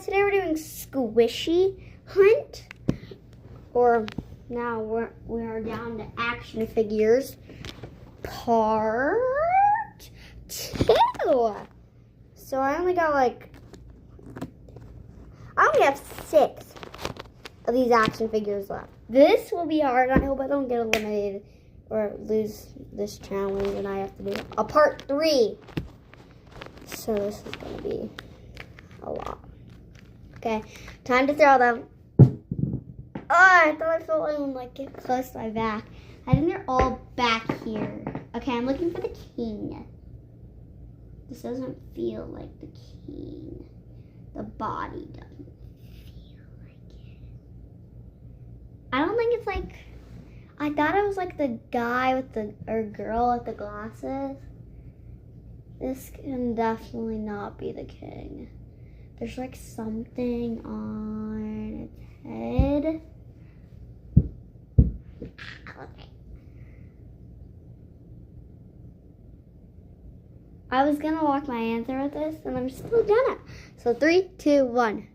guys, today we're doing Squishy Hunt. Or now we are down to action figures part 2. So I only have 6 of these action figures left. This will be hard. I hope I don't get eliminated or lose this challenge and I have to do a part 3. So this is going to be a lot. Okay, time to throw them. Oh, I thought I felt one get close to my back. I think they're all back here. Okay, I'm looking for the king. This doesn't feel like the king. The body doesn't feel like it. I don't think it's I thought it was the guy with or girl with the glasses. This can definitely not be the king. There's something on its head. Okay. I was gonna walk my answer with this, and I'm still gonna. So 3, 2, 1.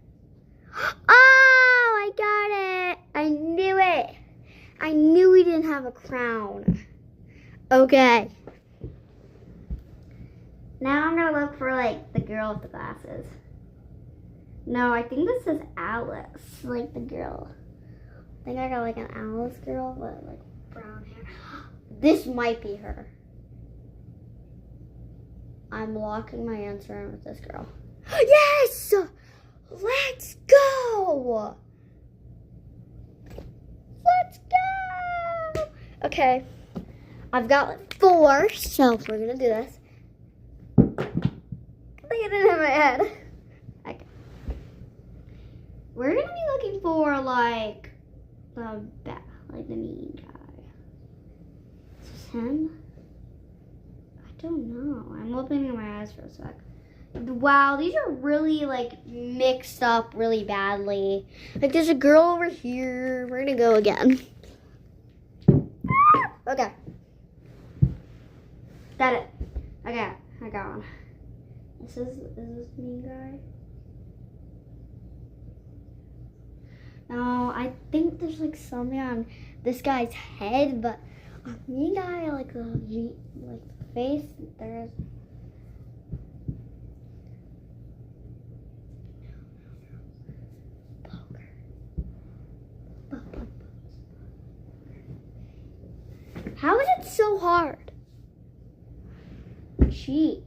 Oh, I got it! I knew it. I knew we didn't have a crown. Okay. Now I'm gonna look for the girl with the glasses. No, I think this is Alice, the girl. I think I got an Alice girl, but brown hair. This might be her. I'm locking my answer in with this girl. Yes! Let's go! Let's go! Okay, I've got 4, so we're gonna do this. I think I didn't hit my head. Okay. We're gonna be looking for the mean guy. Is this him? I don't know. I'm opening my eyes for a sec. Wow, these are really mixed up really badly. There's a girl over here. We're gonna go again. Okay. Got it. Okay, I got one. Is this mean guy? No, I think there's something on this guy's head, but mean guy the face there's. How is it so hard? Gee.